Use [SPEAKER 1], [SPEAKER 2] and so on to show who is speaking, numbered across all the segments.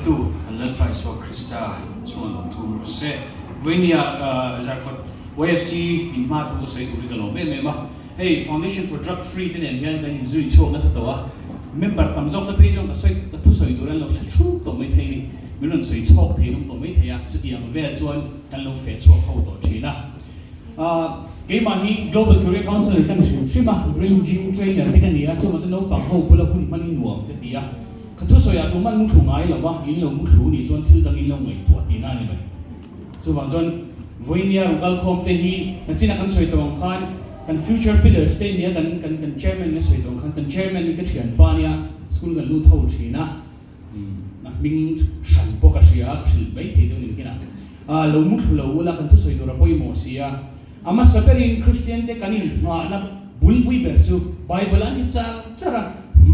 [SPEAKER 1] tu anlan pai so Krista chuan tu se venia zakot YFC in ma tu sei tu ri lo me ma hey Foundation for Drug Free ten en hian kan zui chok na sa tawa member tam jong na pe jong ka soi ka thu soi tu ran lo thu to mai thei ni mi ron soi chok thei nom to mai thei ya chu tiang ve chuan kan lo fe chok ho to thina ke ma hi Global Career Counselor kan shima Brain Gym Trainer te kan nia chu ma chu no pang ho pula hun mani nuam te tia ka thu soi ya tu man mu thu ngai lo ba in lo mu thu ni chuan thil dang in lo ngai tu ti na ni ba chu wang chuan voinia rugal khom te hi na china kan soi tong khan kan future pillars te nia kan chairman na soi tong khan kan chairman ni ka thian pa nia school kan lu thau thina na ming shan po ka sia ka sil bai the chu ni kina lo mu thu lo la kan thu soi do ra poi mo sia ama saperin Christian te kanin ma na bulbui ber chu Bible ani chara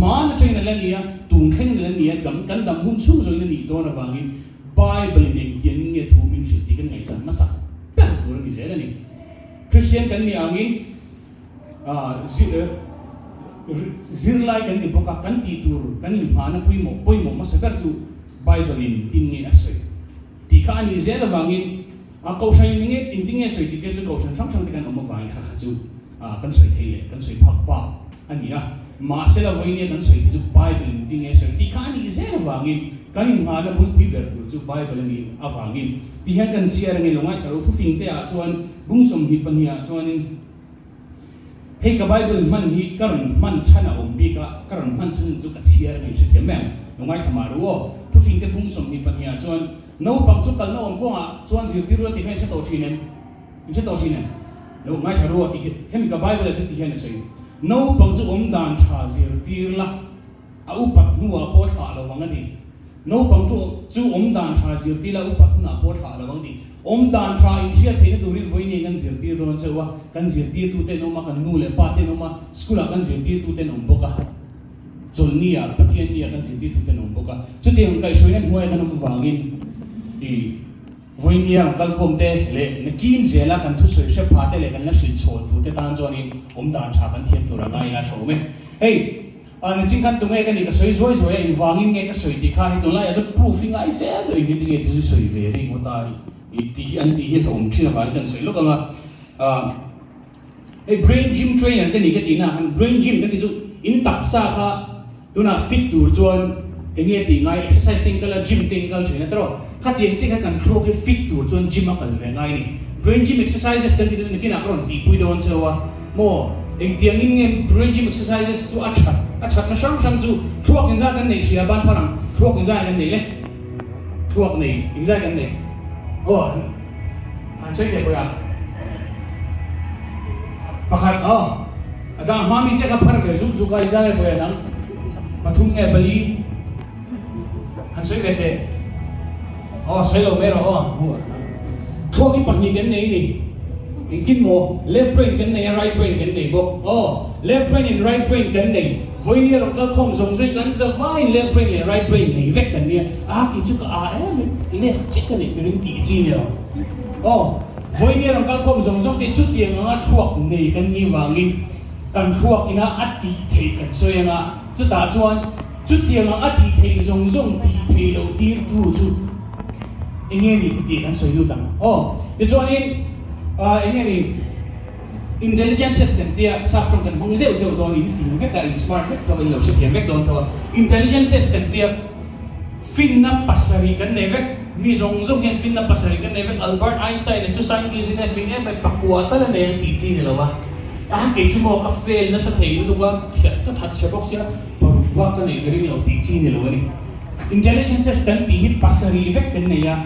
[SPEAKER 1] ma na train la nia tung khen la nia gam kan dam hun chu zo ni do na bangin Bible ni yen nge thu min shi ti kan ngai chan ma sa ta tu ni se la ni Christian kan ni angin zirlai kan ni boka kan ti tur kan ni ma na poi mo ma saper chu Bible ni tin ni asoi ti ka ni ze la bangin a câu say những cái in tiếng nghe sợi thì cái câu sang sang thì cái ông vàng khá khá chú cái sợi thế cái sợi phật ba anh nhỉ mà sẽ là với những cái sợi thì chú Bible in tiếng nghe sợi thì cái này dễ là vàng in cái này mà nó muốn quý biệt của chú Bible này à vàng in thì hiện cần chia ra ngay lòng ai phải thu phim thế à cho anh bung sum hi pan hi cho anh hey cái Bible man hi karon man chana bi ka karon man chun chú cái chia ra ngay sẽ thiam mèm lòng ai tham mà đúng không thu phim thế bung sum hi pan hi cho anh nấu bằng chút cần nấu ông cô à chuan diệt tiêu thì hay sẽ tổ chức nên sẽ tổ chức nên nấu ngay thà ruột thì hem cái Bible là chút thì hay là gì nấu bằng chút ông đàn trà diệt tiêu là upat nua po thả là vắng đi nấu bằng chút ông đàn trà diệt tiêu là upat nua po thả là vắng đi ông đàn trà in chia thế nó đối với những cái diệt tiêu đó chơi wa cái diệt tiêu tu tên ông mà cái nu lệ pa tên ông mà school là cái diệt tiêu tu tên ông boka chôn nia bắt thiên nia cái diệt tiêu tu tên ông boka chút tiền cái số nên mua cái ông vangin với nhiều các công ty lệ nó kín dễ là cần thu sửa sẽ phá thế lệ cần là sự chọn tu thế tan cho nên đàn trả cần thêm tu ra ngay là số mấy hey anh chính căn tụi mấy cái này cái sợi rồi anh vàng nghe cái sợi thì khai tụi lại cho proofing ai sẽ rồi cái gì thì sợi về đi một tay thì anh thì hiện ông chưa phải cần sợi lúc mà hey brain gym trainer cái này cái gì na brain gym cái gì in tập sa ha tụi na fit tu chọn cái nghe thì ngay exercise ting cái gym ting cái chuyện đó khát tiền chỉ cần throw cái fit tu chọn gym mà cần về ngay này brain gym exercises cái gì cái nào còn tí bui đâu chơi wa mo anh tiếng in nghe brain gym exercises tu achat nó sang chu thuốc cái ra cái này xia ban parang thuốc cái ra cái này đấy thuốc này cái ra cái này anh chơi cái gì pakat ada mami cakap par ke zuk zukai jale ko yang patung e bali han soi kete sai lo mero thuốc cái bằng gì cái này đi in mo left brain cái này right brain cái này bo left brain and right brain cái này với nia nó có không giống với cái giờ vai left brain and right brain này vết cái nia cái chú cái left chiếc cái này cái đứng tỉ chi nhở với nia nó có không giống cái chút tiền nó thuốc này cái như vàng in cần thuốc cái nó ắt tỉ thì cần soi nga chút ta chuan chút tiền nó ắt tỉ thì giống tỉ thì đầu tiên tu chút anh nghe đi cái tiền nó soi lưu tăng cái chuan in anh nghe đi intelligence system tia sắp trong cần không dễ dễ đó in phim vết là in smart vết cho in lâu sẽ hiển vết đó thôi intelligence system tia phim na pasari kan ne vết mi zong hian phim na pasari kan ne vết Albert Einstein and society is in phim em pakwa ta la ne ti chi ne lawa cái chú mò cà phê nó sẽ thấy đúng không thiệt tất thật sẽ bóc ra bảo qua cái này cái lâu tí chi này lâu này intelligence system thì hit pasari vết cái này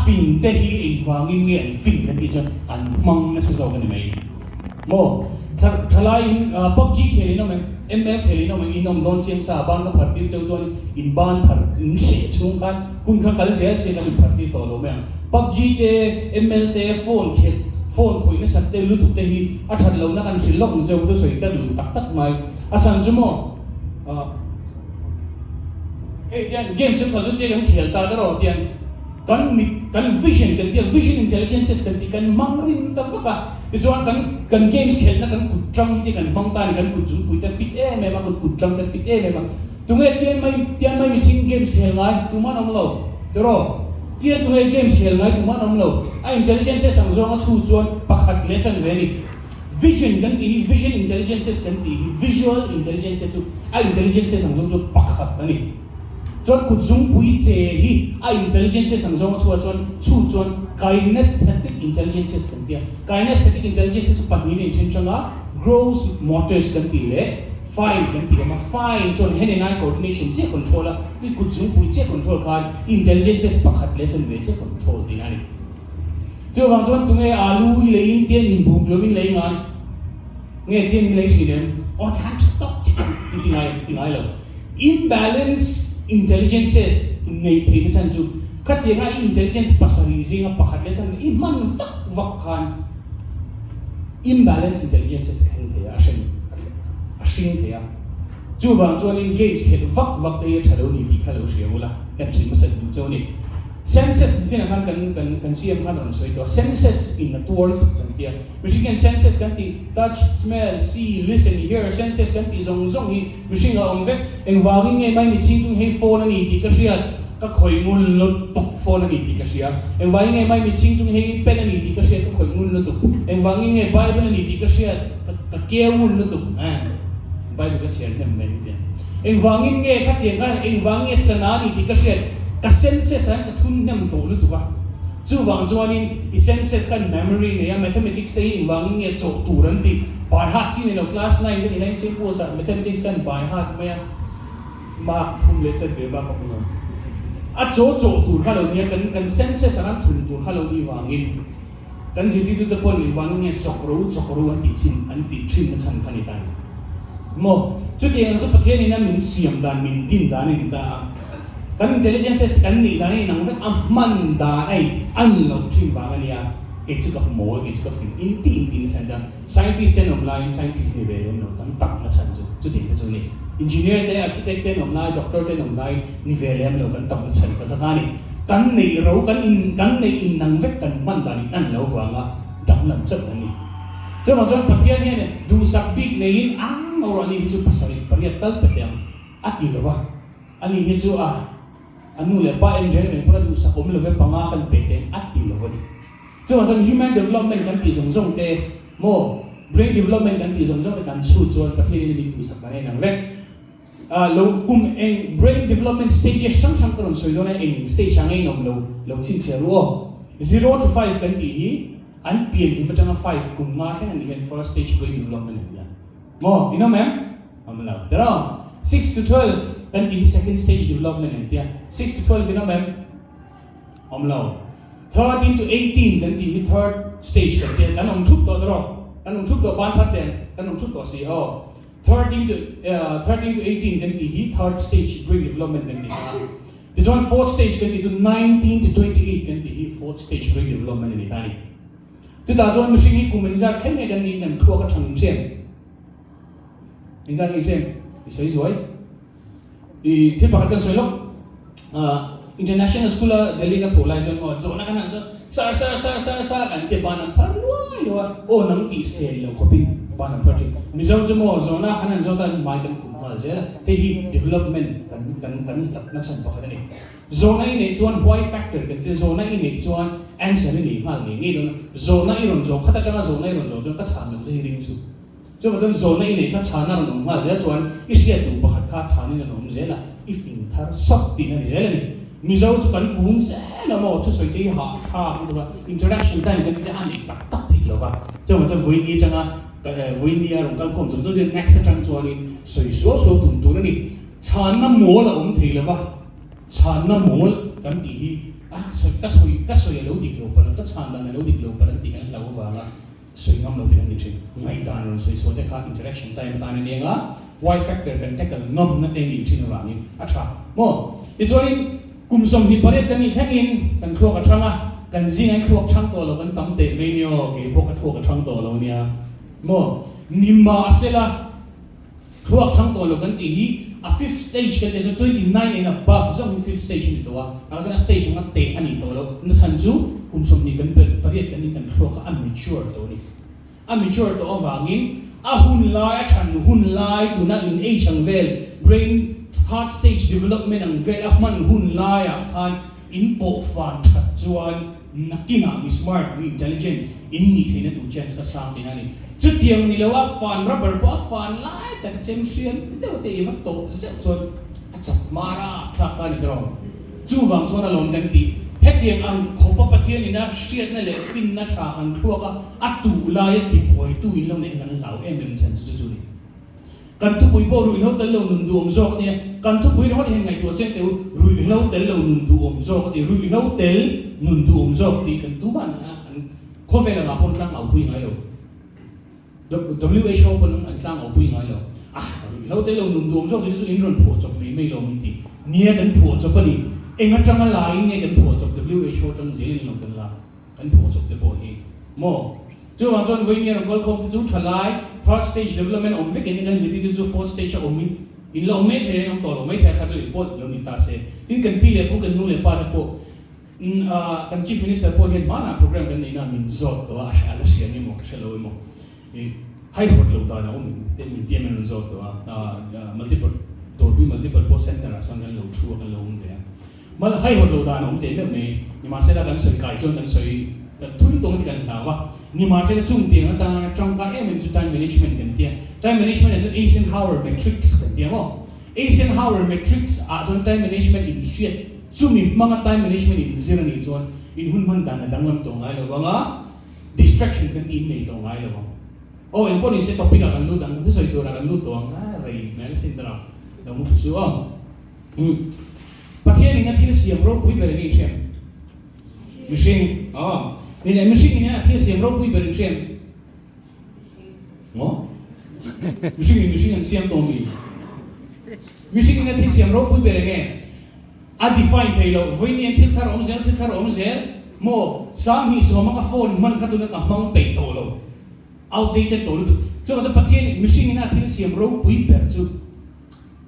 [SPEAKER 1] phim te hi in vang in nghe phim cái gì chứ anh mong nó sẽ giàu cái này mo thalai in PUBG kheli no men ML kheli no men inom don chiang sa ban ka phartir chau chon in ban phar in se chung kan kun kha kal se ka phartir to lo men PUBG te ML te phone khoi na satte lu tu te hi that lo na kan sil lok jau to soi ka lu tak mai chan chu mo tian game sim ko jun te kan khel ta ro tian kan vision intelligence kan mangrin ta ka cái chỗ cần games खेलना cần कुछ trăng thì cần phong tan cần कुछ chúng ta fit mà cần कुछ trăng ta fit mà tung nghe tiền mai missing games khel ngai tu man om lo tero tiền tung nghe games khel ngai tu man om lo a intelligence sang zo nga chu chuan pakhat le chan ve ni vision kan ti vision intelligence kan ti visual intelligence chu a intelligence sang zo pakhat ani chuan ku chung pui che hi a intelligence sang zo nga chu chuan kinesthetic intelligence kan ti kinesthetic intelligence patni ne chen changa gross motors kan ti le fine kan ti ma fine chuan hen and eye coordination che controller ni ku chung pui che control kan intelligence pakhat le chen ve che control din ani chu wang chuan tu nge alu hi le in tian in buk lo in le ngai nge tian in le chi dem o than tok chan ti ngai lo imbalance intelligences nei thei na chan chu khat ye nga intelligence pasari zinga pakhat le chan I man vak khan imbalance intelligences khan the ashin the chu wang chuan in games khet vak te thalo ni ti khalo shemula kan chi masat du chu ni senses jina kan CM kan on soi to senses in the world kan tia machine senses kan ti touch smell see listen hear senses kan ti zong hi machine ong vek eng wangin ngai mai ni ching chung hei phone ani ti ka sia ka khoi mun lo tok phone ani ti ka sia eng wangin ngai mai ni ching chung hei pen ani ti ka sia ka khoi mun lo tok eng wangin ngai bible ani ti ka sia ka ke mun lo tok bible ka sia nem men ti eng wangin ngai khat ye ka eng wangin sana ni ti ka sia ka senses an ka thun nem to lu tu ba chu wang chuanin I senses kan memory ne ya mathematics te I wang nge cho tu ran ti by heart sin in class 9 ni nine simple sa mathematics kan by heart me ma thum le chat be ba ka no a cho tu kha lo ni kan senses an thun tu kha lo ni wangin kan si ti tu te pon ni wang nge chokro an ti chin an ti thin na chan khani tan mo chu ti ang chu pathian ni na min siam dan min tin dan ni da kan intelligence kan ni dan ni nang vek man da ai an lo thin ba ania ke chu ka mo ke chu ka fin in ti san da scientist and online scientist ni ve no tan tak na chan chu ti chu ni engineer te architect te online doctor te online ni ve lem lo kan tak na chan ka ka ni kan nei ro kan nei in nang vek kan man da ni an lo wa nga dang lam chap ni chu ma chon pathian ni du sak big nei in ang ro ani chu pasari pariat tal petem ati lo wa ani hi chu anu le pa engineer me pura du sa kom lo ve panga kan pete ati lo ni chu ma human development kan ti zong te mo brain development kan ti zong te kan chu chuan pathian ni tu sa kane nang ve lo kum eng brain development stages sang kan soi do na eng stage ang nom lo chin che ro 0 to 5 kan ti hi an pien ni patanga 5 kum ma kan ni first stage brain development ni mo you know ma'am amla tara 6 to 12 kan di second stage development and 6 to 12 you know ma'am omlo 13 to 18 kan di third stage kan dia kan om thuk do ban phat den kan om thuk do si 13 to 18 kan di third stage brain development kan di this one fourth stage kan di to 19 to 28 kan di fourth stage brain development ni tani tu da zon machine ku menza khen kan ni nan thua ka thang chen menza ni chen isoi zoi I thi pa kan soilo international school Delhi ka thola jon mo zona kan sar kan ke banan par lo o nang ti sel lo khopin banan par mizau jo mo zona kan zo tan mai kan kum ma je te hi development kan na chan pa kan ni zona ni chuan why factor kan te zona ni chuan answer ni ma ni don zona i ron zo khata ka zona i ron zo ka chan lo je ring su cho mà dân zone này này các chán nào nồng mà giờ chuan ít xe tụ bạc các chán này nồng dễ là ít phim thar sắp tin này dễ là này mình giàu cho cần cuốn dễ là một thứ sợi dây họ cũng được interaction time cái cái anh tắc tắc thì là vậy cho mà dân với đi chẳng với đi rồi các không chúng tôi next trang chuan đi sợi số tụm tụm này chán nó mua là ông thì là vậy chán nó mua cái gì các sợi lâu đi lâu bạn các chán là lâu đi lâu bạn thì cái lâu vào là soi ngam lo tin ni chin ngai dan ron soi de kha interaction time tan ni nga y factor kan tackle ngam na te ni chin ra ni acha mo it's only kum som hi pare kan ni thakin kan khro ka thanga kan jing ai khro thang to lo kan tam te me nyo ke pho ka thro ka thang to lo nia mo nimma asela khro thang to lo kan ti hi a fifth stage kan te 29 and above zong fifth stage ni to wa ta stage ma te ani to lo na san chu kum som ni kan pariat kan ni kan thro ka amateur to ni amateur to awangin a hun lai a than hun lai tu na in a chang vel brain third stage development ang vel man hun laya kan in po fan that chuan nakina mi smart mi intelligent in ni thina tu chance ka sang tin ani chu tiang ni lawa fan rubber po fan lai ta chem sian de te iwa to se chuan a chak mara thak ba ni dro chu wang chuan alon kan ti hetiang ang khopa pathian ina siat na le fin na tha an thluaka atu lai ti poi tu in lo ne kan lau em chan chu ni kan tu pui po rui lo tel lo nun du om zok ni kan tu pui ro hen ngai tu sen teu rui lo tel lo nun du om zok ti rui lo tel nun du om zok ti kan tu ban an ko ve la ma pon tlang au pui ngai lo WHO pon an tlang au pui ngai lo rui lo tel lo nun du om zok ti su in ron pho chok mi mai lo mi ti nia kan pho chok ni enga tang la in ne kan pho chok WHO tang zil lo kan la kan pho chok te po hi mo chu wang chuan voi ni ro kol khom chu thalai third stage development om ve ken in ziti chu fourth stage om mi in lo me the ang to lo me the kha chu report lo ni ta se tin kan pi le pu kan nu le pa ta po kan chief minister po hen mana program kan ni na min zot to a sha la sia ni mo sha lo mo hai hot lo da na om te min tie men zot to multiple multiple post center a sang kan lo thu kan lo um de mal hai hot lo da na om te me ni ma se la kan soi kai chon kan soi kan thui tong kan na wa ni ma se chung tiang ta trong ka em to time management kan tiang time management is Eisenhower matrix kan tiang mo Eisenhower matrix a chon time management in shit chumi mga time management in zero ni chon in hun man dan dang lam to ngai lo wa nga distraction kan tin nei to ngai lo o en poni se topic kan lu dang tu soi to ra kan lu to nga rei na sin tra da mu su pathian ni na thil siam ro pui ber ni chem machine ni na machine ni na thil siam ro pui ber ni chem ngo machine an siam to mi machine ni na thil siam ro pui ber nge a define thailo voi ni thil thar om zel mo sam hi so ma ka phone man kha tu na ka mang pe to lo outdated to lu chu ma pathian machine ni na thil siam ro pui ber chu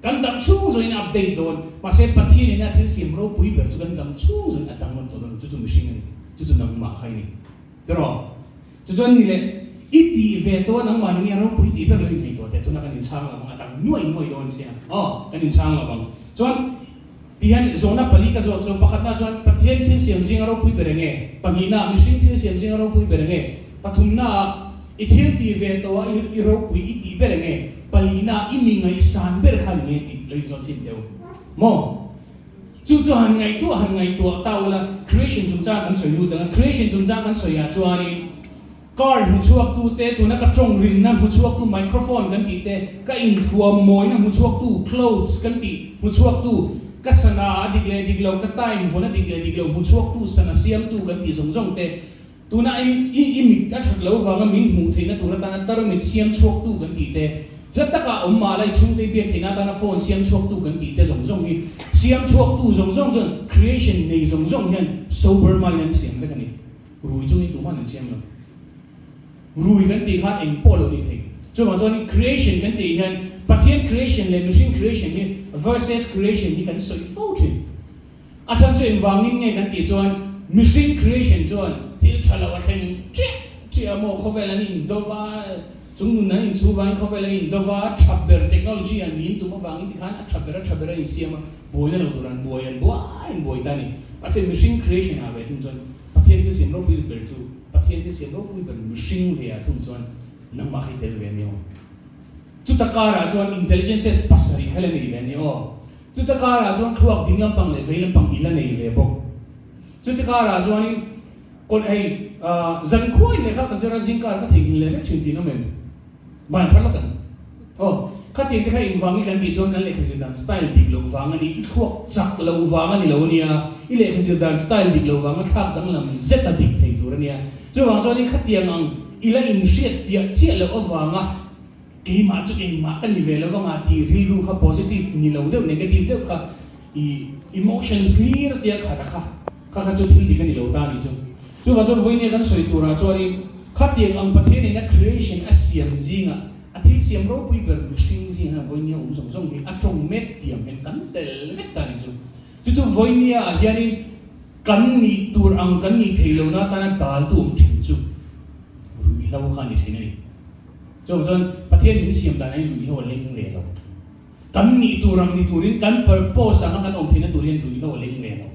[SPEAKER 1] kan dam chung zo in update don ma se pathian ni na thil siam ro pui ber chu kan dam chung zo na dang man to don chu machine ni chu nang ma khai ni pero chu ni le iti ve to nang ma ni ro pui ti ber lo ni to te tu na kan in chang la ma tang nuai don sia kan in chang la bang chuan tihan zona pali ka zo pakhat na chuan pathian thil siam jing ro pui ber nge pangina machine thil siam jing ro pui ber nge pathum na ithil ti ve to i ro pui iti ber nge palina imi ngai san ber khan nge ti loi zo chin deu mo chu han ngai tu ta wala creation chung cha kan soi lu da creation chung cha kan soi ya chuani car mu chuak tu te tu na ka chong rin na mu chuak tu microphone kan ti te ka in thuam moi na mu chuak tu clothes kan ti mu chuak tu ka sana diglo ka time phone diglo mu chuak tu sana siam tu kan ti zong te tu na i mi ta thak lo wa min mu theina tu ra ta na tar mi siam chuak tu kan ti te lataka umma lai chung te biak thina ta na phone siam chuak tu kan ti te zong hi siam chuak tu zong jon creation nei zong hian sober mind an siam ka ni rui chung ni tu man an siam lo rui kan ti khat eng polo ni thei chu ma chon creation kan ti hian pathian creation le machine creation ni versus creation ni kan soi fo thin a chan chen wangin nge kan ti chon machine creation chon til thala wa then chi amo khobela ni dova chung nun nan chu wang khobela ni dova thabber technology an nin tu ma wangin ti khan thabber in siam boina lo turan boy tani ase machine creation a ve thun chon pathian ti sim ro pi ber chu pathian ti sim ro pi ber machine ve a thun chon nang ma khai tel ve ni chu takara chon intelligence pasari khala ni ve ni chu takara chon thuak dinglam pang le velam pang ila nei ve bo chu takara chon kon ai zan khoi le kha zara zingkar ka thingin le chin ti no men ban phalakan khati ti khai wangi kan bi chon kan le khasidan style dik lo wanga ni i thuak chak lo wanga ni lo nia i le khasidan style dik lo wanga thak dang lam zeta dik thei tur nia chu wang chon ni khatiang ang ila in shit fia che lo wanga ki ma chu in ma kan ni ve lo wanga ti ril ru kha positive ni lo de negative de kha emotions clear dia kha chu thil dik ni lo ta ni chu wang chon voi ni kan soi tura chori khatiang ang pathian na creation asiam zinga athil siam ro pui ber machine zinga voi ni song ni atong met tiam hen kan tel vet ta ni chu voi ni a hiani kan ni tur ang kan ni theilo na ta na dal tu thing chu rui lo kha ni thei ni chu pathian min siam ta nai rui lo leng le lo kan ni turin kan purpose ang kan om thina turin dui no leng me no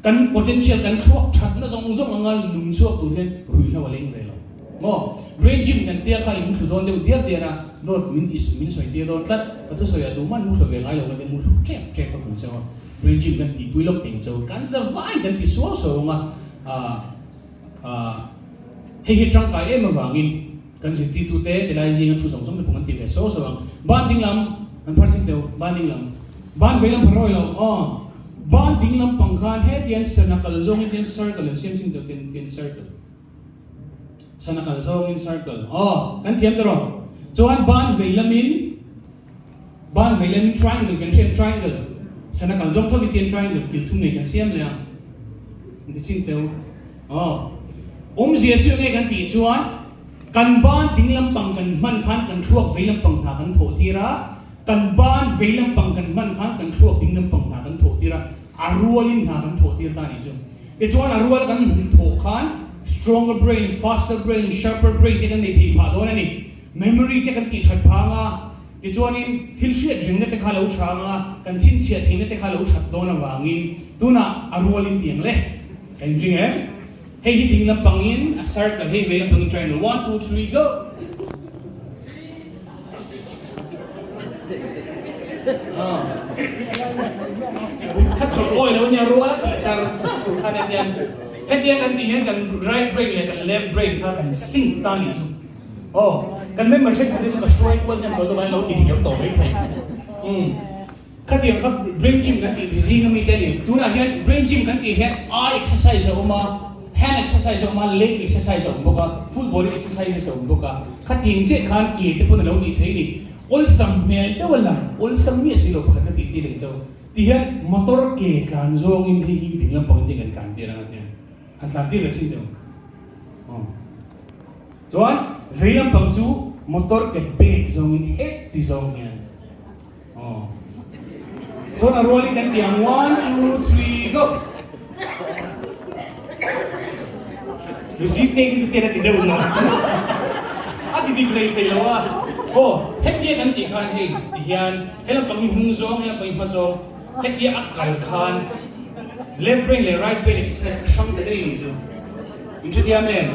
[SPEAKER 1] kan potential kan thuak that na zong angal lung suak turin rui no leng me lo mo brain gym kan tia kha im thu don de dia dia na dot min soi dia don tlat ka thu soi adu man mu thove ngai lo kan mu thu check ko pun chaw brain gym kan ti puilok ting chaw kan za vai kan ti so nga he trang kai em wangin kan si ti tu te lai ji thu song de pung ti ve so ban ding lam an parsin de ban ding lam ban ve lam pharoi lo ban ding lam pangkhan he tian sanakal zong in circle and same thing de ken circle sanakal zong in circle kan thiam de ro chuan ban ve lamin triangle kan same triangle sanakal zong tho tian triangle kil thum nei kan siam le ndi chin pe zia chu nge kan ti chuan kan ban ding lam pang kan man khan kan thuak ve lam pang na kan tho tira kan ban ve lam pang kan man khan kan thuak ding lam pang na kan tho tira arualin na kan tho tir ta ni chu e chuan arual kan tho khan stronger brain faster brain sharper brain te kan nei thi pha don ani memory te kan ti that pha nga e chuan in thil hriat jing te kha lo tha nga kan chin chia thing te kha lo that don awangin tuna arualin tiang le kan jing hey ding lam pangin a circle hey ve lam pangin triangle 1 2 3 go khát chọn ôi đâu nhà rùa thì chả chắc cũng khá đẹp đen hết dia kan ti kan right brain le kan left brain kha kan sync ta ni chu kan member check hadi chu ka short wal nyam to ba lo ti thiam to mai thai khát dia khap brain gym kan ti zing mi te ni tu na hian brain gym kan ti hian eye exercise oma hand exercise oma leg exercise oma ka full body exercises oma ka khát ing che khan ki te pun lo ti thei ni all some mel te wala all some mi silo pakhat ti ti le chau ti hian motor ke kan zong in hi ding lam pang ti kan ti ra nga han tlan ti le chi de chuan ve lam pang chu motor ke bag zong in het ti zong yan chuan a rolling kan tiang 1 2 3 go you see take to tera ti de ulo di play te lo het dia kan ti khan he hian helam pang hung zong helam pang ma zong het dia akal khan left brain le right brain exercise sham te dei ni chu in chu dia men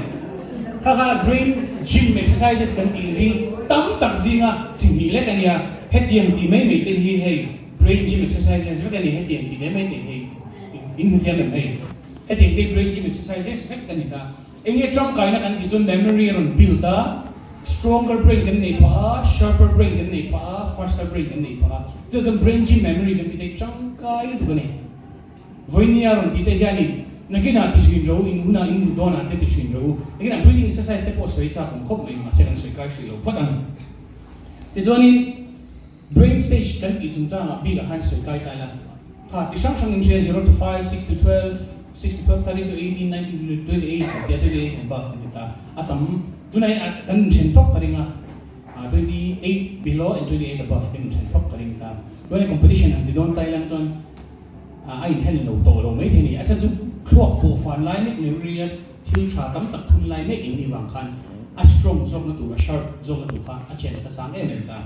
[SPEAKER 1] ha brain gym exercises kan ti zi tam tak zinga chinghi le kan ya het diam ti mai mai te hi hey brain gym exercises ve kan ni het diam ti mai mai te hey in mu dia men hey het te brain gym exercises ve kan ni ta enge trong kai na kan ti chun memory ron build ta stronger brain kan nei pa sharper brain kan nei pa faster brain kan nei pa so the brain gym memory kan ti trong kai tu ne voinia ron ti te hiani nakina ti chin ro in huna in dona te ti chin ro nakina breathing exercise te po soi cha kom khop mai ma second soi kai shi lo patan ti joni brain stage kan ti chung cha ma bi ga han soi kai kai la ha ti sang sang in 0 to 5 6 to 12 6 to 12 30 to 18 19 to 28 ya 28 and above kita atam tunai kan chen tok karinga 28 below and 28 above kan chen tok karinga when competition and don't tai lang chon ai hen lo to lo mai thini acha chu khuak po fan lai mek memory thil tha tam tak thun lai mek in ni wang khan a strong zong na tu a sharp zong na tu kha a chen ta sang em ta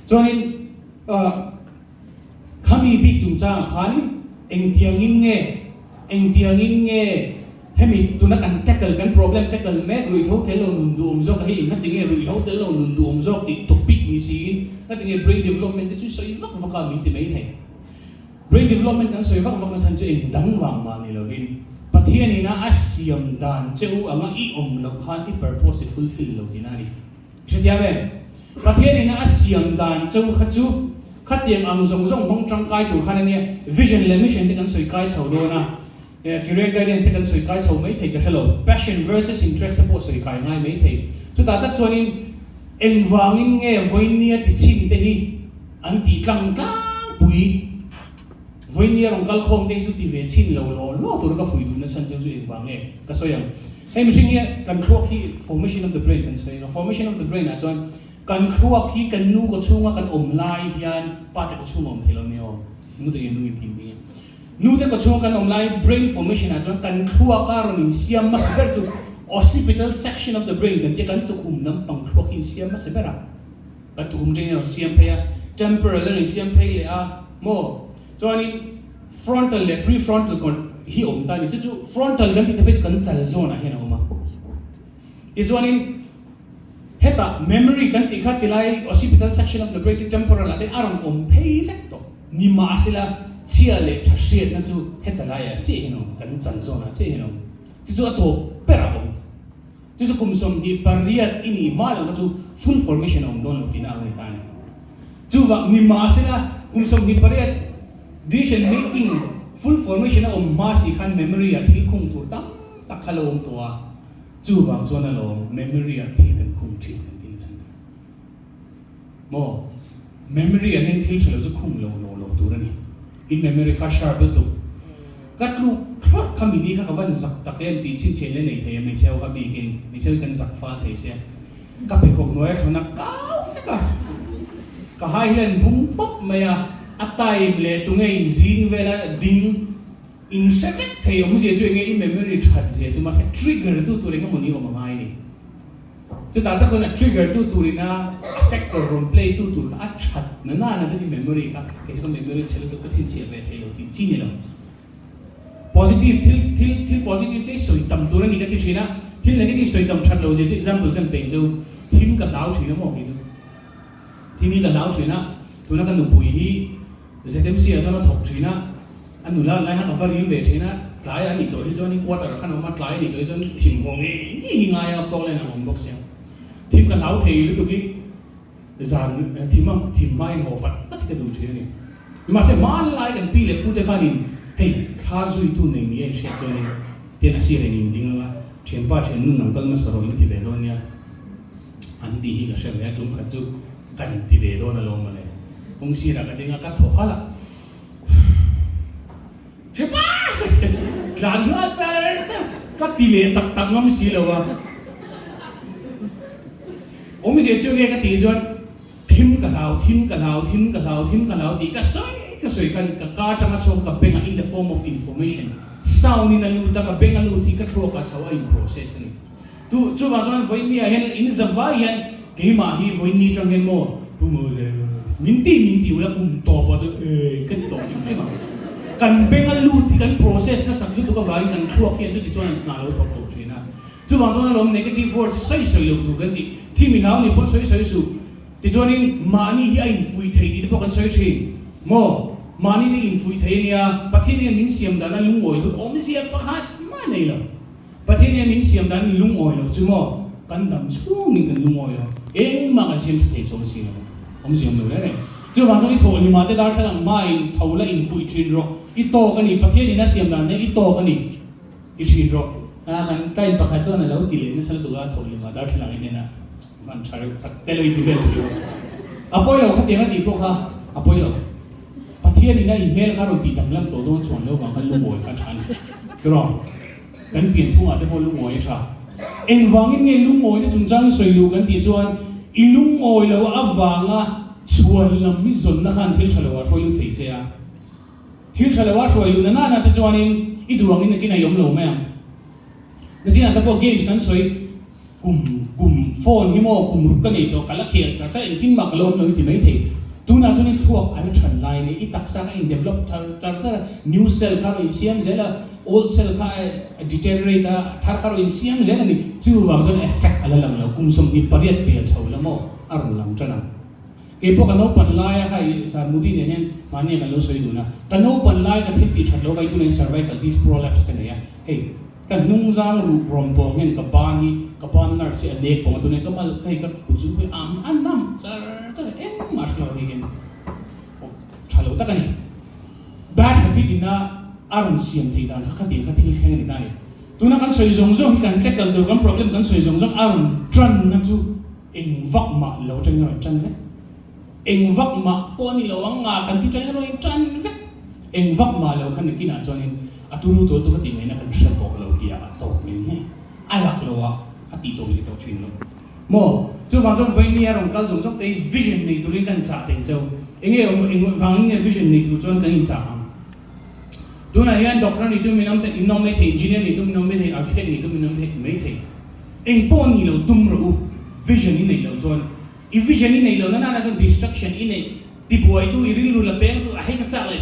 [SPEAKER 1] chonin khami bi chung cha khan eng tiang in nge hemi tuna kan tackle kan problem tackle mek rui tho te lo nun du om zok hi na tinge rui ho te lo nun du om zok ti topic mi sin na tinge brain development te chu soi vak vaka mi ti mai thai brain development an soi vak vak san chu eng dang wang ma ni lovin pathian ina asiam dan cheu anga I om lo khan ti purpose fulfill lo dinani khtia ben pathian ina asiam dan cheu kha chu khatiam ang zong zong bang tang kai tu khan ni vision le mission te kan soi kai chho do na career guidance te kan soi kai chho mai thei ka hello passion versus interest te po soi kai ngai mai thei chu ta ta chuanin eng wangin nge voinia ti chin te hi an ti tlang pui voinia rong kal khom te chu ti ve chin lo tur ka fui du na chan chu eng wang nge ka soyang hey machine ye kan khruak hi formation of the brain kan soi formation of the brain a chuan kan khruak hi kan nu ko chunga kan om lai hian pa te ko chunga om thelo neo nu te nu in tin bi nu te ko chunga kan om lai brain formation a chuan kan khruak ka ron in siam mas ber chu occipital section of the brain kan te kan tu kum nam pang khruak in siam mas bera kan tu kum jeng siam phe temporal le siam phei le a mo chuanin frontal le prefrontal kon hi om ta ni chu frontal kan ti te page kan chal zone a hen oma ti chuanin heta memory kan ti kha tilai occipital section of the brachial temporal ate aram om phei vek to ni ma sila chia le thasiat na chu heta la ya chi hino kan chal zone a chi hino ti chu ato pera om ti chu kum som ni pariat ini ma la chu full formation om don lo tina ni ta ni chu wa ni ma sila kum som ni pariat decision making full formation om ma si khan memory a thil khung tur tam takhalom to a chu wa chona lo memory a thil kan khung thi kan tin chan mo memory a hen thil chalo chu khung lo tur ani in memory kha sharp tu katlu khot khamini kha kawan zak taken ti chin chele nei the me cheu ka bi kin ni cheu kan zak fa the se ka pe kok noe thona ka fika ka hai len bung pop maya atai le tungai zing vela ding in second the om je chu nge in memory that je chu ma se trigger tu ringa moni om mai ni chu ta ta ko na trigger tu rina affect rom play tu a chat na chu memory ka ke chu memory chele to ka chin che ve the lo ti chi ni lo positive til positive te soi tam tu ni ka ti thina til negative soi tam that lo je example kan pe jo thim ka lau thina mo ki chu thimi ka lau thina tu na kan nu pui hi ZMC as a top trainer and Nula I have a very big trainer, try and it is only quarter, Hanoma try it is on Tim Hongi, I fall in a box here. Tim can out here to be Zan Tim Meinhofer, what can do training? You must have man like and peel a put a fan in. Hey, Kazu to name the ancient journey, then a searing in Dinga, Chimpachi and Nun and Palmasaro in Tivedonia, and the Higa Shabatum Kaju, can Tivedona Lomale. Kung sira ka dinga ka thohala sipa lagna char ka tile tak ngam silawa om je chuge ka ti jon thim ka lau ti ka soi kan ka tama chok ka benga in the form of information sound in a lu ta ka benga lu ti ka thro ka chawa in process ni tu chu ma jon voi mi hen in zavayan ke ma hi voi ni chang hen mo tu mo je minti wala kum to pa to kan to chi ma kan bengal lu ti kan process na sakli to ka vai kan throck ye to ti chuan na lo thok to china chu ma chuan lo negative force sai lo tu kan ti thi mi nau ni pon sai su ti chuan in mani hi a in fui thei ti po kan sai thi mo mani ti in fui thei nia pathin ni min siam da na lung oi lu om siam pa khat ma nei lo pathin ni min siam da ni lung oi lo chu mo kan dam chu ni kan lung oi lo eng ma ka siam thei chong si lo om siam lo le chu ma chuan i tho ni ma te dar thalang mai thaula in fui thin ro i to ka ni pathian ni na siam dan je i to ka ni i thin ro a kan kai pa kha chuan lo ti le na sal tu ga tho ni ma dar thalang ni na man chare tak te lo i ti bel chu apoi lo kha te nga ti po kha apoi lo pathian ni na i mel kha ro ti dang lam to do chuan lo ba kan lu moi kha than ro kan pian thu a te po lu moi tha eng wangin nge lu moi ni chung chang soi lu kan ti chuan i lu moi lo awanga chuan lam mi zon na khan thil thalawa thoi lu thei se a thil thalawa thoi lu na te chuanin i duang in kin a yom lo me na chin ta po games kan soi kum phone hi mo kum ruk ka nei to kala khel cha cha in pin mak lo lo ti mai thei tu na chuan thuak an than lai ni i taksa in develop cha new cell kha ro siam zela old cell kha deteriorate thar kha ro siam zela ni chu wang chuan effect ala lam lo kum som ni pariat pe chho la mo arum lam chana ke po kano pan lai hai sa mudi ne hen mani ka lo soi du na kano pan lai ka thil ti that lo kai tu ne cervical this prolapse ka ne ya hey kan nung jang ru rom po hen ka ban nar che ne po tu ne ka mal kai ka ku chu pe am nam char em mas lo hi gen thalo ta ka ni bad habit ina aron siam thei dan kha ti kha thil kheng ni dai tu na kan soi jong kan tackle do kan problem kan soi jong aron tran na chu eng vak ma lo tang no tran ne eng vak ma poni lo anga kan ti chai ro tran vek eng vak ma lo khan ki na chonin aturu to to ti ngai na kan shal to lo ti a to me ne alak lo wa ati to ni to chin lo mo chu wang jong vai ni a rong kal jong jong te vision ni tu rin kan cha teng chau eng wang ni vision ni tu chon kan in cha tu na yan doctor ni tu minam te inom me the engineer ni tu minam me the architect ni tu minam me the eng pon ni lo tum ro vision ni nei lo chon i vision ni nei lo na na chon destruction in nei ti buai tu iril ru la peng tu ai ka chak le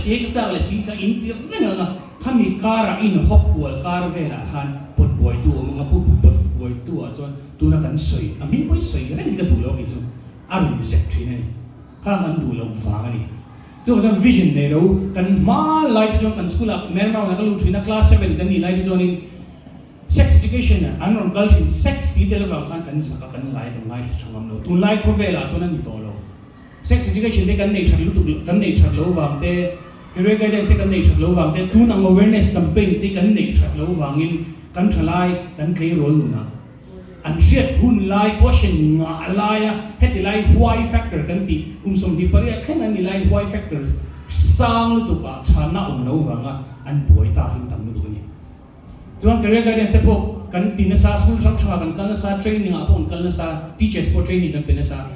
[SPEAKER 1] si ka in tir na khami kara in hop wal kar ve na khan pot buai tu mga pu pot buai tu a chon tu na kan soi ami poi soi ra ni ka du lo ki chu ami set tri ne ka kan du lo fa ni chu so vision ne ro kan ma like jo kan school up mer ma na ka lu thina class 7 kan ni like jo ni sex education na anon culture sex ti de lo kan sa kan lai kan mai thangam lo tu lai ko ve la chon ni to lo sex education de kan nei thak lu tu kan nei thak lo wang te career guidance te kan nei thak lo wang te tu nang awareness campaign te kan nei thak lo wangin kan thalai kan klei role lu na an shiat hun lai question nga lai heti lai why factor kan ti som hi pare khen an ni lai why factor sang lu tu ka chana lo wanga an boi ta hin tam lu ni chuan career guidance te po kan tin sa school sang kan sa training a pon kan sa teachers for training kan pen sa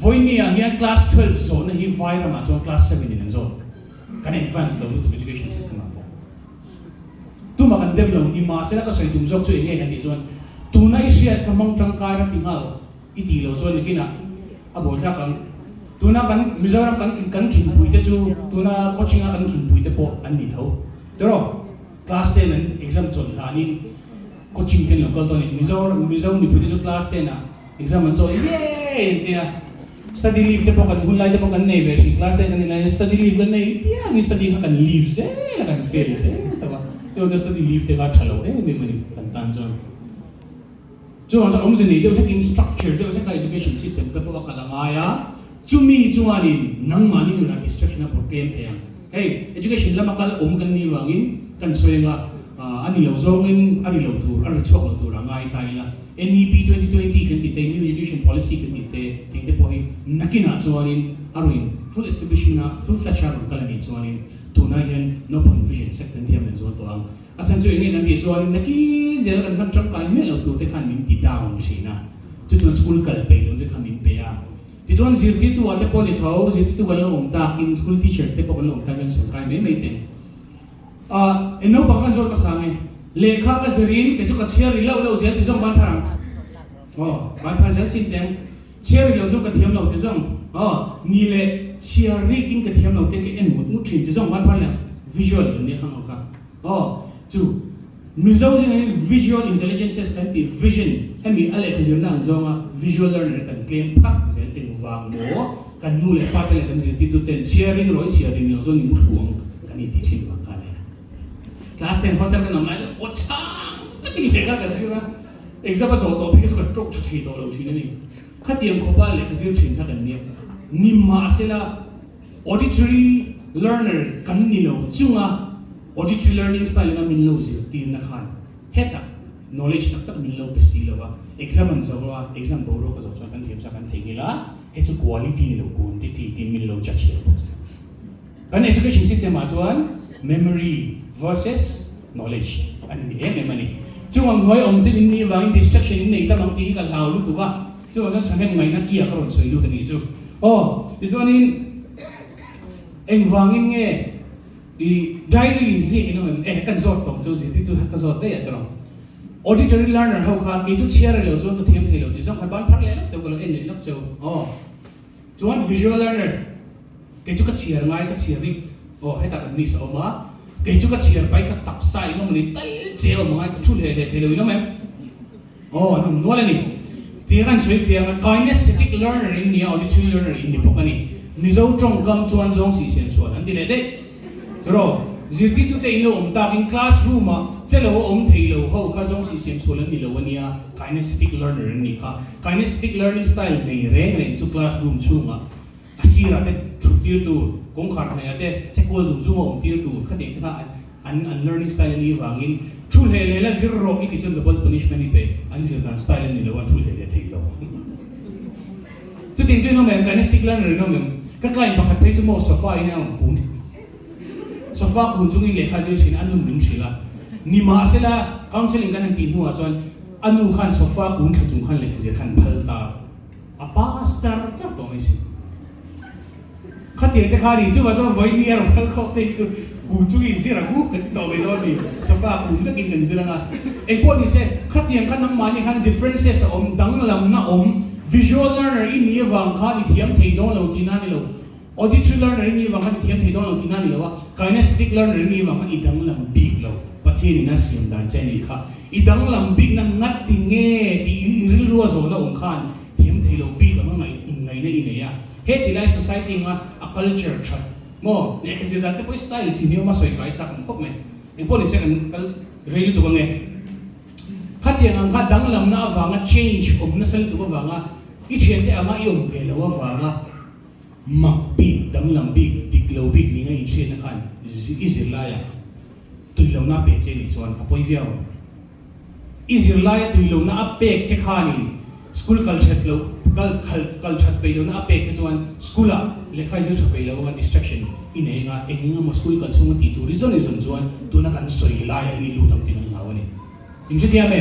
[SPEAKER 1] voinia hian class 12 zone hi vaira ma chuan class 7 in zone kan advance lo to education system a tu ma kan develop ni ma se la ka soi tum jok chu nge kan ti chuan tu na isia kamang tang kai ra tingal iti lo chuan nikina abo tha kan tu na kan mizoram kan kin pui te chu tu na coaching a kan kin pui te po an ni tho dero class 10 an exam chon ani coaching ken local to ni mizoram ni pui te chu class 10 a exam an cho ye tia study leave te po kan hulai te po kan nei ve class 10 kan ni study leave kan nei pia ni study ka kan leave se la kan fail se tawa to just study leave te ka thalo me mani kan tan jon jo ang om se ni de taking structure de ka education system ka po ka langaya chumi chuanin nang mani nu na distraction na problem the hey education lama kal kan ni wangin kan soenga ani lo zongin ani lo tu ari chok lo tu rangai tai la NEP 2020 kan ti new education policy kan ti te po hi nakina chuanin aruin full establishment na full fledged kalani chuanin tunayan no point vision sector tiam en zon to ang achan chu nge kan ti chuanin naki jel kan man tram kai me lo tu te khan min ti down thina chu chuan school kal pe lo te khan min pe ya ti chuan zirti tu ate po ni tho zirti tu kan lo ong ta in school teacher te po kan lo ong ta kan sun kai me te eno pakan zor ka sange lekha ka zerin ke chu ka chiar lo zel ti jong ban tharang ban phar zel chin teng chiar lo chu ka thiam lo ti jong ni le chiar ri king ka thiam lo te ke en mut thin ti jong ban phar le visual ni khang ka chu mizo jing visual intelligence kan ti vision hemi ale khizir na zonga visual learner kan claim phak zel eng wang mo kan nu le pa le kan zir ti tu ten chiaring roi chiaring lo zo ni mu thuang kan ni ti thin ba ka le class 10 hostel kan namai o chang saki le ka chira exam zo to phe ka tok thei to lo thin ni khatiam ko ba le khizir thin ka kan ni ma sela auditory learner kan ni lo chunga auditory learning style na min lo zir ti na khan heta knowledge tak min lo pesi lo wa exam an zo wa exam bo ro ka zo kan thiam sa kan thengila he chu quality ni lo quantity tin min lo judge kan education system a chuan memory versus knowledge and the memory chu ang noi om chin ni wang distraction in nei ta mang ti ka lau lu tu wa chu ang sang hen mai na kia ka ron soi lu ta ni chu ti chuan in eng wangin nge i diary zi ino kan zot tong chu zi ti tu ka zot te ya tro auditory learner how kha ke chu chiar lo chu to thiam thei lo ti jong kha ban phar le to ko lo en le lok chu chuan visual learner ke chu ka chiar ngai ka chiar ri heta kan ni sa ma ke chu ka chiar bai ka tak sai no ni tai cheo ma ka thu le le lo ino mem no no le ni ti kan soi fiang kinesthetic learner in ni auditory learner in ni pokani ni zo trong gam chuan zong si sian chuan an ti le de ro zirti tu te ino om ta in classroom ma chelo om thei lo ho kha zong si sian chuan ni lo ania kinesthetic learner ni kha kinesthetic learning style nei re re chu classroom chunga asira te thutir tu kong khar ne ate cheko zu zu om tir tu khate kha an learning style ni wangin thul he le la zero i ki chun double punishment ni pe an zir dan style ni lo an thul he le thei lo chu tin chu no mem kinesthetic learner no mem ka klai pakhat pe chu mo sofa ina ang kun sofa kun chung in le kha zir thin an min thila ni ma sela counseling kan an ti nuwa chon anu khan sofa kun kha chung khan le zir khan phal ta apa star cha to mai si khati te khari chu wa to voi mi ar khal kho te chu gu chu i zira gu ka to be do ni sofa kun ka kin kan zira nga e ko ni se khati an kan nam mani han differences om dang lam na om visual learner in ni wang kha ni thiam thei do lo ti na ni lo auditory learner ni wang kan thiam thei don lo tina ni lo wa kinesthetic learner ni wang kan idang lam big lo pathin ni na siam dan chen ni kha idang lam big na ngat ti nge ti ril ro zo lo ong khan thiam thei lo big ma ngai in ngai na in ya he ti lai society ma a culture chat mo ne khisi dan te po style chi ni ma soi kai chak khop me ni po ni se kan kal rei tu nge khat yang ang kha dang lam na awanga change of na sel tu awanga I chen te anga I om ve lo awanga mak big dang lam big dik lo big ni ngai chen na khan Israel tui lo na pe che ni chuan apoi viaw Israel tui lo na apek che khani school culture lo culture pe lo na apek che chuan school a lekhai ju pe lo wa distraction inenga enga mo school kan sung ti tu reason chuan tu na kan soi lai ni lu tam tin na wani inje dia me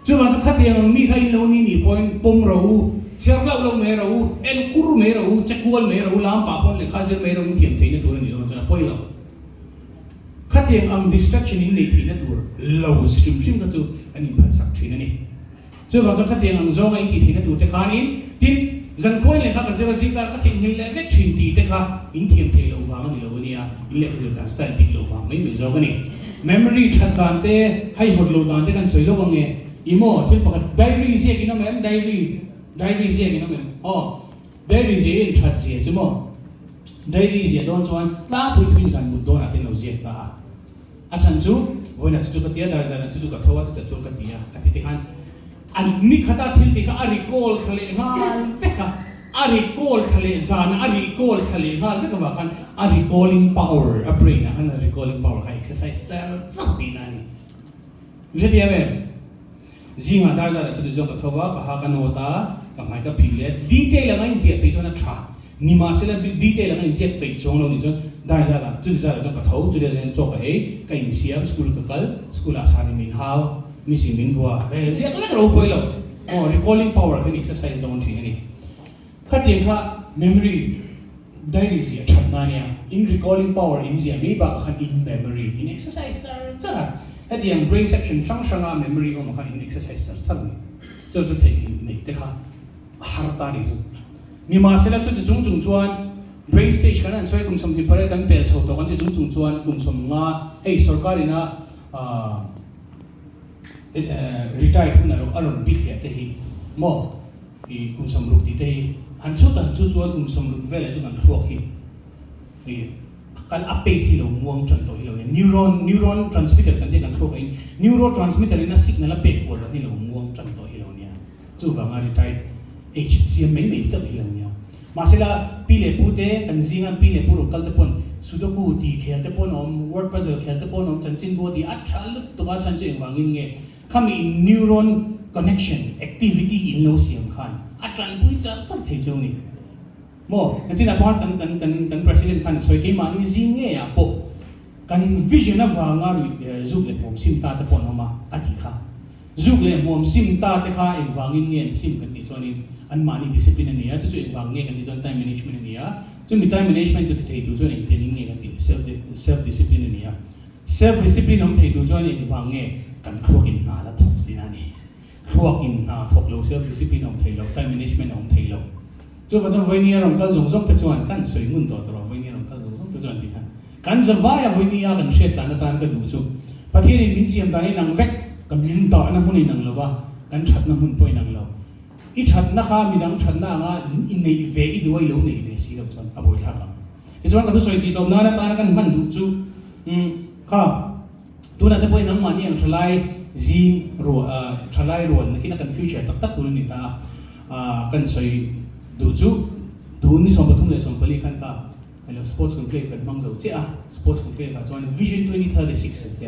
[SPEAKER 1] chu ma khat yang mi khai lo ni point pom ro chiang lo me ro en kur me ro chekual me ro lam pa pon lekhai ju me ro ni thiam thein tu ni chuan poi lo khat yang am distraction in nei thein tu lo sim ka chu ani phan sak thin ani chu ma khat yang ang zong ai ti thein tu te khanin tin zan khoi le kha ka zera zikar ka thing hil le vek thin ti te kha in thiam thei lo wa ni lo ni ya in le kha ta style tik lo wa mai me zo ka ni memory that kan te hai hot lo dan te kan soi lo wa nge imo thil pakhat diary je ki no mem diary je ki no mem diary je in that je chumo diary je don chuan ta pui twin san mu don atin lo je ta a chan chu voina chu ka tia dar jan chu ka thowa ta chu ka tia ati te khan an ni khata thil ti ka a recall khale ngal feka a recall khale zan a recall khale ngal feka ba khan a recalling power a brain a khan recalling power ka exercise chal sak bi na ni je dia me jinga dar jan chu chu ka thowa ka ha ka no ta ka mai ka phile detail ngai zia pe chona tra ni ma se la detail ngai zia pe chong lo ni chu dar jan chu ka thau chu dia jan chok ai ka in siam school ka kal school a sa ni min hao mi si min vua zia ka ro poi lo recalling power kan exercise don thi ni khati kha memory diary zia chatna nia in recalling power in zia me ba khan in memory in exercise chara at the brain section shanga memory om kha in exercise char ni chu thei ni te kha har ta ni chu ni ma se la chu chung chuan brain stage kan an soi kum som ki pare kan pel chho to kan chung chuan kum som nga ei sarkari na retired huna ro aron bithia te hi mo I kum som ruk ti te hi han chu tan chu chuan kum som ruk vele chu kan thruak hi I kan ape si lo muang chan to hi lo ne neuron transmitter kan te kan thruak hi neurotransmitter na signal a pe ko lo hi lo muang chan to hi lo nia chu wa nga retired age siam mai chap hi lo nia masela pile pute kan zinga pile puro kal te pon sudoku ti khel te pon om word puzzle khel te pon om chanchin bo ti athal to ba chan che wangin nge khami neuron connection activity in no siam khan atran pui cha chap thei chau ni mo china pon kan president khan soi ke mani zinge ya po kan vision of nga zuk le pom sim ta te pon ma ati kha zuk le mom sim ta te kha in wangin nge sim kan ti choni an mani discipline ni ya chu in wang nge kan ti chon time management ni ya chu mi time management chu thei tu chon in training nge kan ti self discipline ni ya self discipline om thei tu chon in wang nge kan khruak in na la thok din ani khruak in na thok lo self discipline om thei lo time management om thei lo chu va chon voi ni ram kal zong te chuan kan soi mun to to voi ni ram kal zong te chuan ti kan zawaya voi ni ya kan shet la na tan ka du chu pathian in min siam ta ni nang vek kan min ta na mun ni nang lo wa kan that na mun poi nang lo I that na kha mi dang that na nga in nei ve I duai lo nei ve si lo chuan aboi tha ka I chuan ka thu soi ti tom na na ta na kan man du chu kha tu na te poi nang ma ni ang thalai zing ro thalai ron na kina kan future tak tak tu ni ta kan soi du chu tu ni som pathum le som pali khan ka hello sports complex kan mang zo che sports complex ka chuan vision 2036 te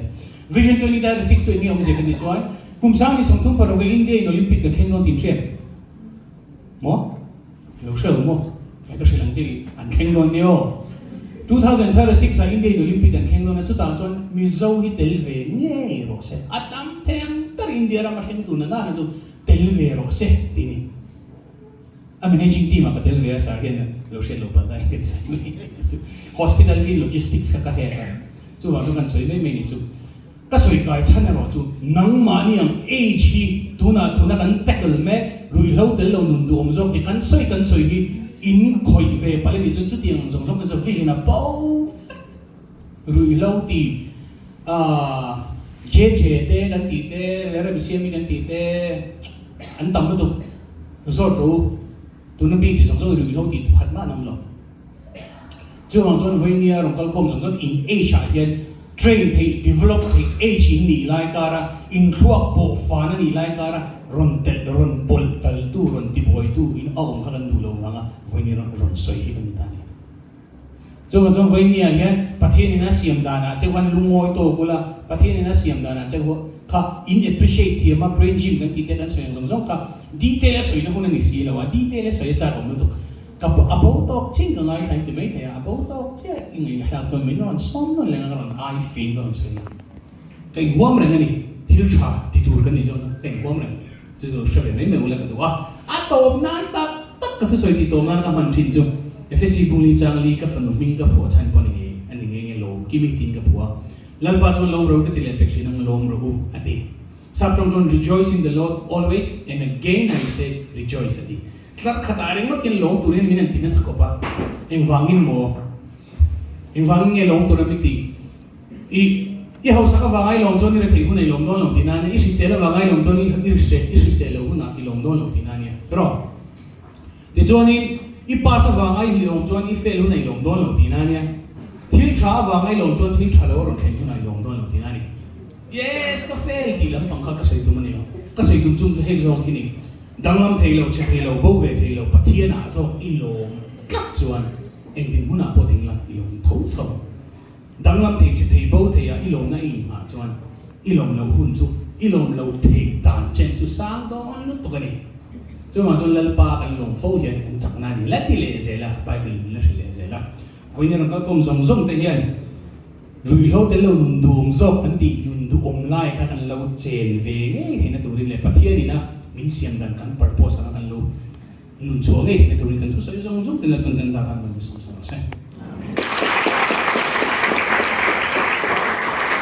[SPEAKER 1] vision 2036 tu ni om je kan ni chuan kum sang ni som thum par we India Olympic ka khen no tin che mo lo shel mo ka shelang ji an khen no neo 2036 sa India Olympic kan khen no na chu ta chuan mi zo hi tel ve nge ro se atam theng per India ra ma khen tu na na chu tel ve ro se ti ni a managing team ka tel ve sa gen lo shel lo pa dai ke sa hospitality logistics ka he ka chu wa kan soi mai mai ni chu ka soi kai chan ro chu nang ma ni ang age hi tuna kan tackle me rui ho tel lo nun du om zo ki kan soi hi in khoi về phải lấy chút tiền giống giống cái vision là bao rồi lâu thì chế thế gần tí thế lấy ra bị xem gần tí thế anh tầm nó tụ rồi tụi nó bị thì giống giống rồi lâu thì phát mà nằm lòng chứ hoàng tôn với nia rồi con không giống giống in Asia hiện train thì develop thì Asia ni lại cả in thuốc bộ phá ni lại cả ron bol tal tu ron tiboy tu in ông hakan du lo nga với nia ron soi cái này cho mà trong với nia hiện phát hiện na siam dana chứ quan lungoi to kula phát hiện na siam dana chứ ka in appreciate thì mà brain gym kan kita kan soi giống giống ka detail soi na kun ni si lawa detail soi sa ko mo kapag about talk ching ka ngay trying to make kaya about talk siya ingay halaton may naman som na lang naman ay fin ka lang siya kaya huwag mo rin nga ni tilcha titur ka ni John kaya huwag mo rin so siya may ulat ka doon ato na tak katusoy tito nga nakaman rin John FSC puli chang li ka fanuming ka po chan po ni ani ngay lom kimitin ka po lalpa John lom ro ka tilepek siya ng lom ro ati Saptong John rejoice in the Lord always and again I say rejoice ati Kat kataring mo kin long turin minan tinas ko pa. Ing wangin nge long turin miti. I hausa ka wangay long John ni retay ko na ilong don long tinanya. Isi sela wangay long John ni isi sela ko na ilong don long tinanya. Pero di Johnin ipasa wangay long John i fel na ilong don long tinanya. Til cha wangay long John til cha lo ron ken ko na ilong don long tinanya. Yes ka fel ti lam tang ka kasay tu manila. Kasay tu chung tu hek zong kini. Danglam thầy lâu chơi thầy lâu bầu về thầy lâu bắt thiên à rồi ilong cắt chuan em tin muốn nào tin là ilong thấu thấu Danglam thầy chơi thầy bầu thầy à ilong ngay in à chuan ilong lâu hun chu ilong lâu thầy tàn trên su sang đó nó tụi cái này cho mà cho lần ba cái ilong phô hiện cũng chẳng nào đi lấy đi lệ gì là bài bình là lệ gì là với nên là các công giống giống thế hiện rồi lâu tới lâu nung duong dốc anh đi nung duong lại các anh lâu chèn về ngay thì nó tụi đi lệ bắt thiên đi na min siam dan kan purpose na kan lo nun chuang eh na tuloy kan so yung zong din kan kan sa kan mo sa